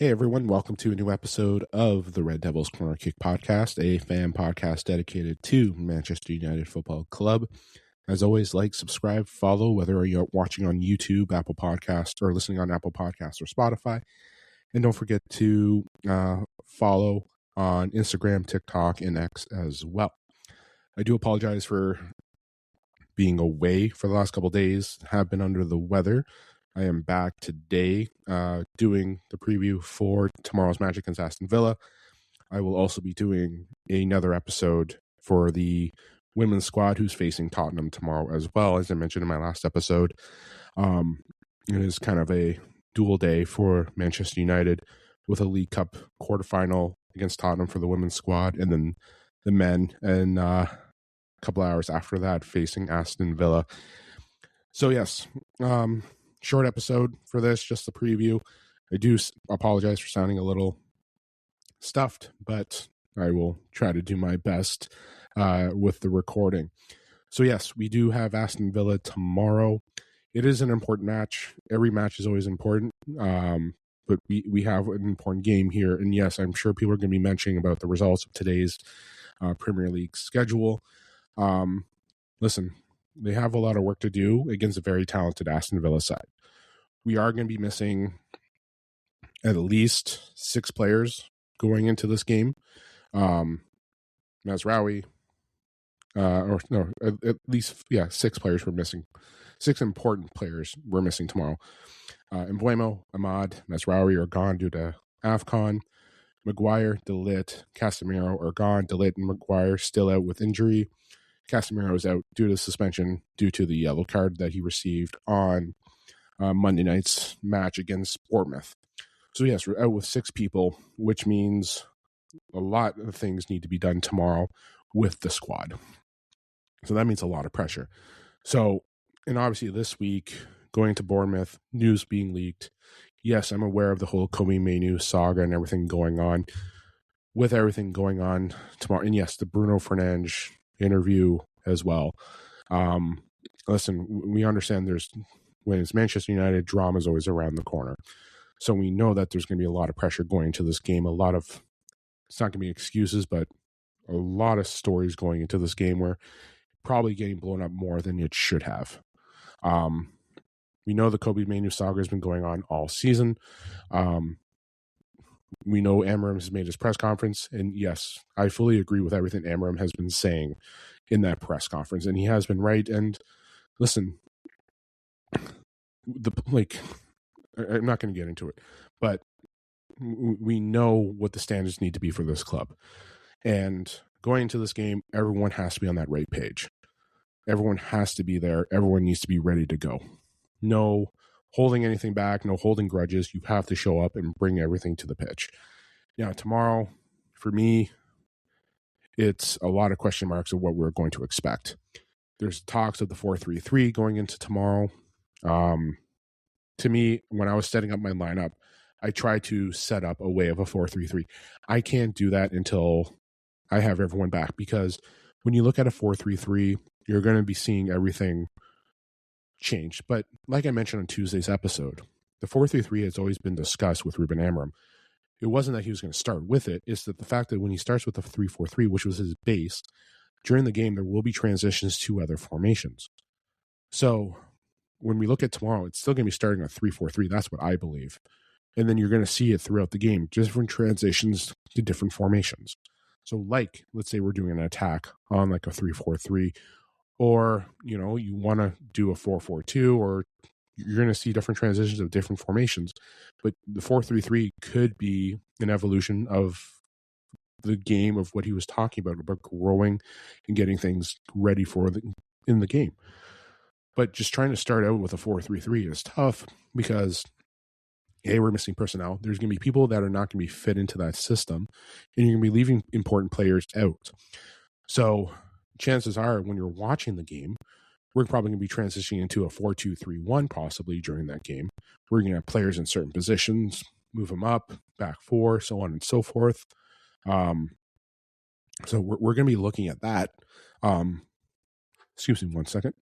Hey everyone, welcome to a new episode of the Red Devils Corner Kick podcast, a fan podcast dedicated to Manchester United Football Club. As always, like, subscribe, follow, whether you're watching on YouTube, Apple Podcasts, or listening on Apple Podcasts or Spotify. And don't forget to follow on Instagram, TikTok, and X as well. I do apologize for being away for the last couple of days, have been under the weather. I am back today doing the preview for tomorrow's match against Aston Villa. I will also be doing another episode for the women's squad who's facing Tottenham tomorrow as well, as I mentioned in my last episode. It is kind of a dual day for Manchester United with a League Cup quarterfinal against Tottenham for the women's squad, and then the men, and a couple hours after that facing Aston Villa. So yes, short episode for this, just the preview. I do apologize for sounding a little stuffed, but I will try to do my best with the recording. So yes, we do have Aston Villa tomorrow. It is an important match. Every match is always important, but we have an important game here. And yes, I'm sure people are going to be mentioning about the results of today's Premier League schedule. Listen, they have a lot of work to do against a very talented Aston Villa side. We are going to be missing at least 6 players going into this game. Mazraoui, at least 6 players were missing. 6 important players were missing tomorrow. Mbeumo, Ahmad, Mazraoui are gone due to AFCON. Maguire, De Ligt, Casemiro are gone. De Ligt and Maguire still out with injury. Casemiro is out due to suspension due to the yellow card that he received on Monday night's match against Bournemouth. So yes, we're out with 6 people, which means a lot of things need to be done tomorrow with the squad. So that means a lot of pressure. So, and obviously this week, going to Bournemouth, news being leaked. Yes, I'm aware of the whole Kobe Mainoo saga and everything going on. With everything going on tomorrow, and yes, the Bruno Fernandes interview as well. Listen, we understand when it's Manchester United, drama is always around the corner. So we know that there's going to be a lot of pressure going into this game. It's not going to be excuses, but a lot of stories going into this game where probably getting blown up more than it should have. We know the Kobe Mainoo saga has been going on all season. We know Amarim has made his press conference, and yes, I fully agree with everything Amarim has been saying in that press conference, and he has been right. And listen, I'm not going to get into it, but we know what the standards need to be for this club. And going into this game, everyone has to be on that right page. Everyone has to be there. Everyone needs to be ready to go. No holding anything back, no holding grudges. You have to show up and bring everything to the pitch. Now, tomorrow, for me, it's a lot of question marks of what we're going to expect. There's talks of the 4-3-3 going into tomorrow. To me, when I was setting up my lineup, I tried to set up a way of a 4-3-3. I can't do that until I have everyone back, because when you look at a 4-3-3, you're going to be seeing everything change. But like I mentioned on Tuesday's episode, the 4-3-3 has always been discussed with Ruben Amorim. It wasn't that he was going to start with it. It's that the fact that when he starts with the 3-4-3, which was his base, during the game, there will be transitions to other formations. So when we look at tomorrow, it's still going to be starting a 3-4-3. That's what I believe. And then you're going to see it throughout the game, different transitions to different formations. So let's say we're doing an attack on like a 3-4-3, or, you want to do a 4-4-2, or you're going to see different transitions of different formations. But the 4-3-3 could be an evolution of the game of what he was talking about growing and getting things ready in the game. But just trying to start out with a 4-3-3 is tough because, we're missing personnel. There's going to be people that are not going to be fit into that system, and you're going to be leaving important players out. So chances are, when you're watching the game, we're probably going to be transitioning into a 4-2-3-1 possibly during that game. We're going to have players in certain positions, move them up, back 4, so on and so forth. So we're going to be looking at that. Excuse me 1 second.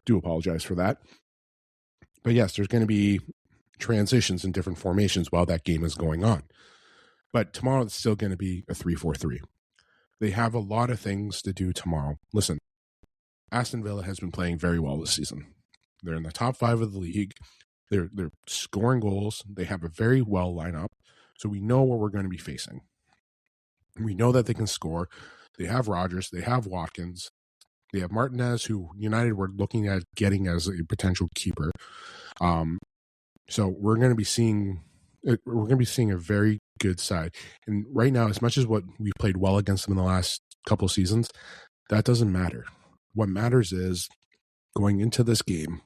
Do apologize for that. But yes, there's going to be transitions in different formations while that game is going on. But tomorrow it's still going to be a 3-4-3. They have a lot of things to do tomorrow. Listen, Aston Villa has been playing very well this season. They're in the top 5 of the league. They're scoring goals. They have a very well lineup. So we know what we're going to be facing. We know that they can score. They have Rodgers. They have Watkins. They have Martinez, who United were looking at getting as a potential keeper. So we're going to be seeing a very good side. And right now, as much as what we played well against them in the last couple of seasons, that doesn't matter. What matters is going into this game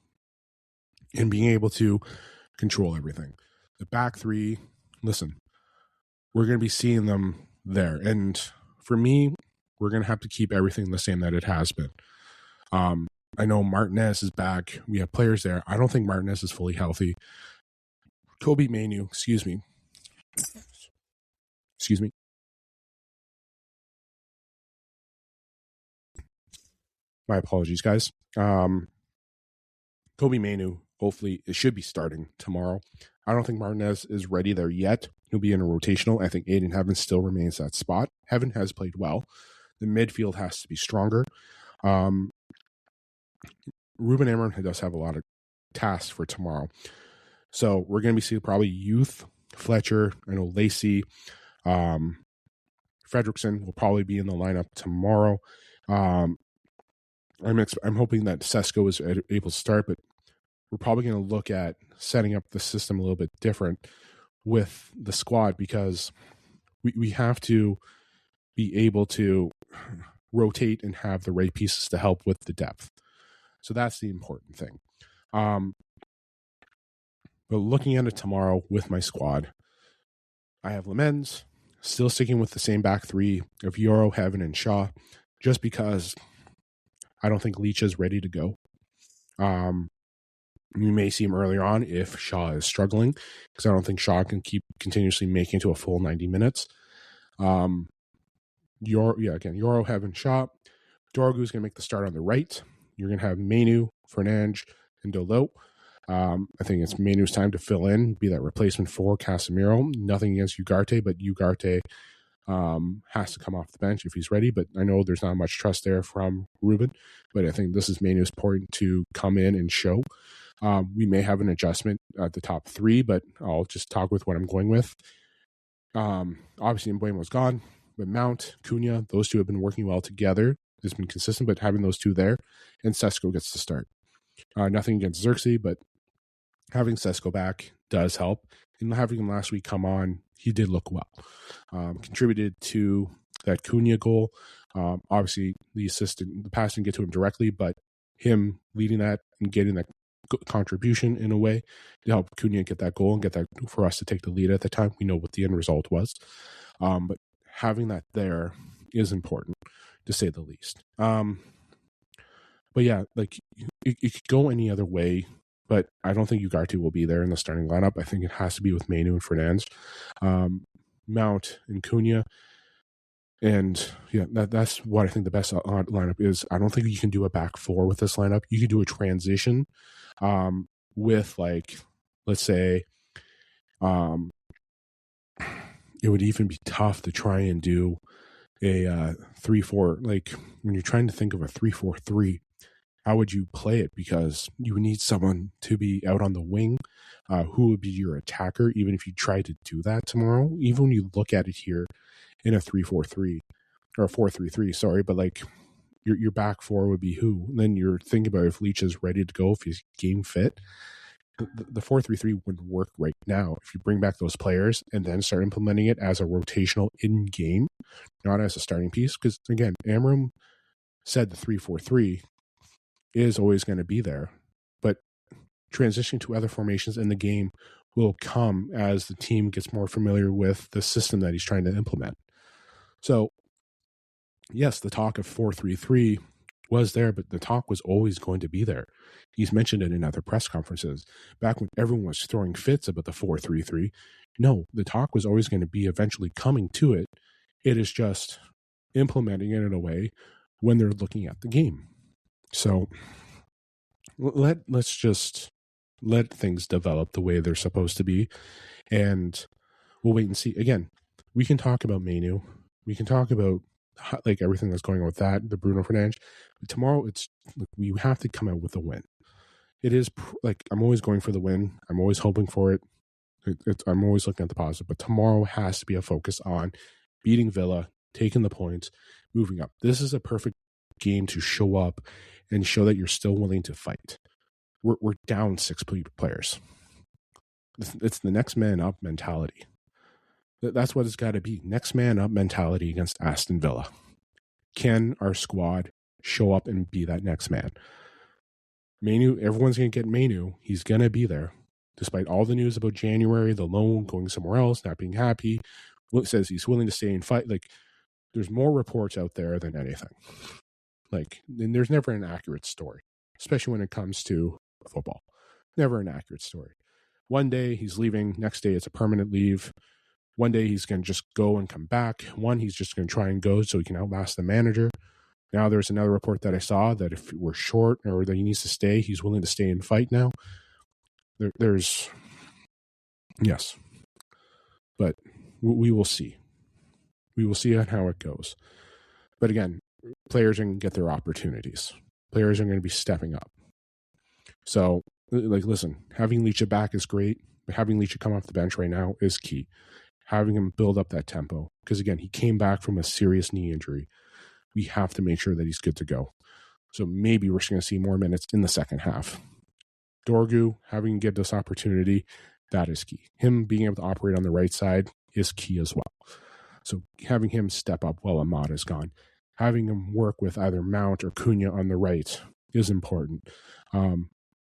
and being able to control everything. The back three, listen, we're going to be seeing them there. And for me, we're going to have to keep everything the same that it has been. I know Martinez is back. We have players there. I don't think Martinez is fully healthy. Kobe Manu, excuse me. My apologies, guys. Kobe Manu, hopefully, it should be starting tomorrow. I don't think Martinez is ready there yet. He'll be in a rotational. I think Aiden Heaven still remains that spot. Heaven has played well. The midfield has to be stronger. Ruben Amorim does have a lot of tasks for tomorrow. So we're going to be seeing probably Youth, Fletcher, I know Lacey, Fredrickson will probably be in the lineup tomorrow. I'm hoping that Sesko is able to start, but we're probably going to look at setting up the system a little bit different with the squad because we have to be able to rotate and have the right pieces to help with the depth. So that's the important thing. But looking at it tomorrow with my squad, I have Lamens, still sticking with the same back three of Euro, Heaven, and Shaw, just because I don't think Leach is ready to go. We may see him earlier on if Shaw is struggling, because I don't think Shaw can keep continuously making to a full 90 minutes. Euro, Heaven, Shaw. Dorgu is going to make the start on the right. You're going to have Manu, Fernandes, and Dolo. I think it's Manu's time to fill in, be that replacement for Casemiro. Nothing against Ugarte, but Ugarte has to come off the bench if he's ready. But I know there's not much trust there from Ruben. But I think this is Manu's point to come in and show. We may have an adjustment at the top three, but I'll just talk with what I'm going with. Obviously, Mbeumo's gone, but Mount, Cunha, those two have been working well together. It's been consistent, but having those two there, and Sesko gets to start. Nothing against Xerxes, but having Sesko back does help. And having him last week come on, he did look well. Contributed to that Cunha goal. Obviously, the pass didn't get to him directly, but him leading that and getting that contribution in a way to help Cunha get that goal and get that for us to take the lead at the time. We know what the end result was. But having that there is important, to say the least. But yeah, like it could go any other way, but I don't think Ugarte will be there in the starting lineup. I think it has to be with Manu and Fernandes, Mount and Cunha. And yeah, that's what I think the best lineup is. I don't think you can do a back four with this lineup. You could do a transition with, like, let's say, it would even be tough to try and do a 3-4. Like when you're trying to think of a 3-4-3, how would you play it? Because you would need someone to be out on the wing, who would be your attacker, even if you try to do that tomorrow. Even when you look at it here in a 3-4-3 or a 4-3-3, sorry, but like your back four would be who? And then you're thinking about if Leach is ready to go, if he's game fit. The 4-3-3 wouldn't work right now if you bring back those players and then start implementing it as a rotational in game, not as a starting piece. Because again, Amorim said the 3-4-3 is always going to be there, but transitioning to other formations in the game will come as the team gets more familiar with the system that he's trying to implement. So yes, the talk of 4-3-3 was there, but the talk was always going to be there. He's mentioned it in other press conferences back when everyone was throwing fits about the 4-3-3. No, the talk was always going to be eventually coming to it. It is just implementing it in a way when they're looking at the game. So let's just Let things develop the way they're supposed to be, and we'll wait and see. Again, we can talk about Manu. We can talk about like everything that's going on with that, the Bruno Fernandes. But tomorrow, we have to come out with a win. It is like I'm always going for the win. I'm always hoping for it. I'm always looking at the positive. But tomorrow has to be a focus on beating Villa, taking the points, moving up. This is a perfect game to show up and show that you're still willing to fight. We're down 6 players. It's the next man up mentality. That's what it's got to be. Next man up mentality against Aston Villa. Can our squad show up and be that next man? Manu, everyone's going to get Manu. He's going to be there. Despite all the news about January, the loan, going somewhere else, not being happy. Says he's willing to stay and fight. Like, there's more reports out there than anything. Like, and there's never an accurate story, especially when it comes to football. Never an accurate story. One day he's leaving. Next day it's a permanent leave. One day he's going to just go and come back. One, he's just going to try and go so he can outlast the manager. Now there's another report that I saw that if we're short or that he needs to stay, he's willing to stay and fight now. There's, yes. But we will see. We will see how it goes. But again, players are going to get their opportunities. Players are going to be stepping up. So, like, listen, having Licha back is great, but having Licha come off the bench right now is key. Having him build up that tempo. Because, again, he came back from a serious knee injury. We have to make sure that he's good to go. So maybe we're just going to see more minutes in the second half. Dorgu, having him get this opportunity, that is key. Him being able to operate on the right side is key as well. So having him step up while Ahmad is gone. Having him work with either Mount or Cunha on the right is important.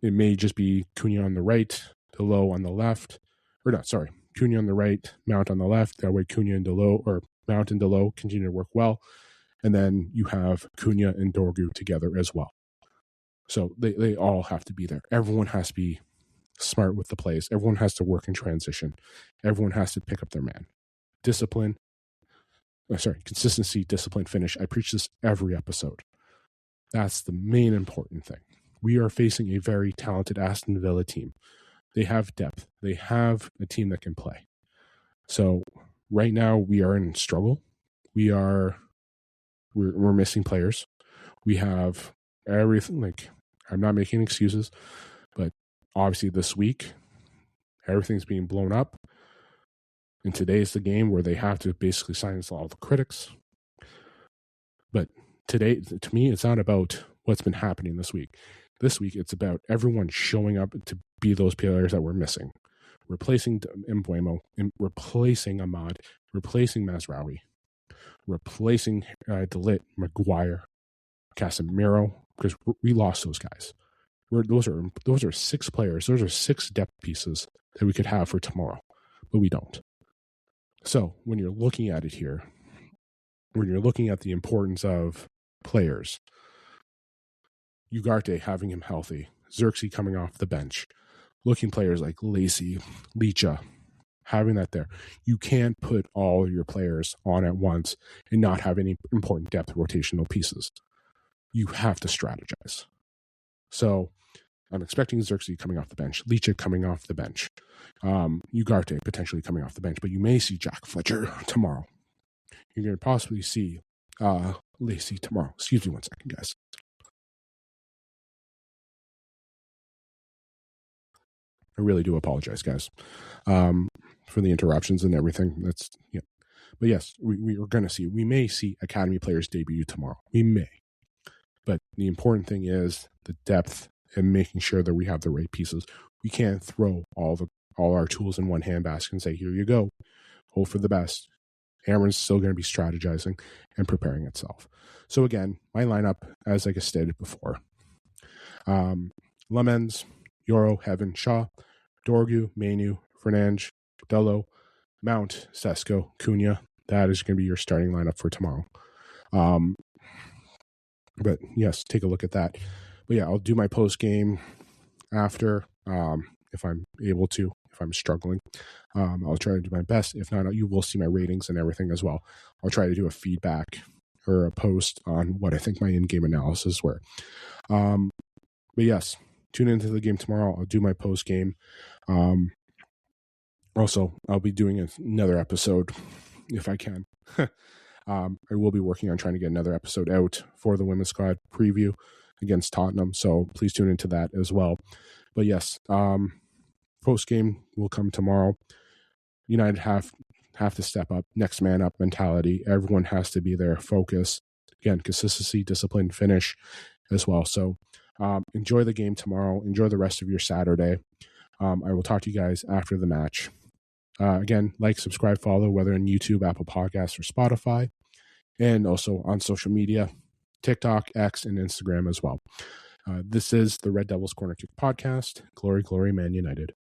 It may just be Cunha on the right, Delo on the left. Or not, sorry. Cunha on the right, Mount on the left. That way Cunha and Delo, or Mount and Delo continue to work well. And then you have Cunha and Dorgu together as well. So they all have to be there. Everyone has to be smart with the plays. Everyone has to work in transition. Everyone has to pick up their man. Consistency, discipline, finish. I preach this every episode. That's the main important thing. We are facing a very talented Aston Villa team. They have depth. They have a team that can play. So right now we are in struggle. We're missing players. We have everything. Like, I'm not making excuses, but obviously this week everything's being blown up. And today's the game where they have to basically silence all the critics. But today, to me, it's not about what's been happening this week. This week, it's about everyone showing up to be those players that we're missing. Replacing Mbuemo, replacing Ahmad, replacing Mazraoui, replacing Delit, Maguire, Casemiro, because we lost those guys. Those are 6 players. Those are 6 depth pieces that we could have for tomorrow, but we don't. So when you're looking at it here, when you're looking at the importance of players, Ugarte having him healthy, Xerxes coming off the bench, looking players like Lacey, Licha, having that there. You can't put all your players on at once and not have any important depth rotational pieces. You have to strategize. So I'm expecting Xerxes coming off the bench, Licha coming off the bench, Ugarte potentially coming off the bench, but you may see Jack Fletcher tomorrow. You're going to possibly see Lacey tomorrow. Excuse me one second, guys. I really do apologize, guys, for the interruptions and everything. But yes, we are going to see. We may see academy players debut tomorrow. We may, but the important thing is the depth and making sure that we have the right pieces. We can't throw all our tools in one handbasket and say, "Here you go, hope for the best." Amron's still going to be strategizing and preparing itself. So again, my lineup, as I stated before, Lemens, Yoro, Heaven, Shaw, Dorgu, Manu, Fernandes, Delo, Mount, Sesko, Cunha. That is going to be your starting lineup for tomorrow. But yes, take a look at that. But yeah, I'll do my post game after, if I'm able to. If I'm struggling, I'll try to do my best. If not, you will see my ratings and everything as well. I'll try to do a feedback or a post on what I think my in-game analysis were. But yes, tune into the game tomorrow. I'll do my post game. Also, I'll be doing another episode if I can. I will be working on trying to get another episode out for the women's squad preview against Tottenham. So please tune into that as well. But yes, post game will come tomorrow. United have to step up, next man up mentality. Everyone has to be there, focus. Again, consistency, discipline, finish as well. So enjoy the game tomorrow. Enjoy the rest of your Saturday. I will talk to you guys after the match. Again, like, subscribe, follow, whether on YouTube, Apple Podcasts, or Spotify, and also on social media, TikTok, X, and Instagram as well. This is the Red Devils Corner Kick Podcast. Glory, glory, Man United.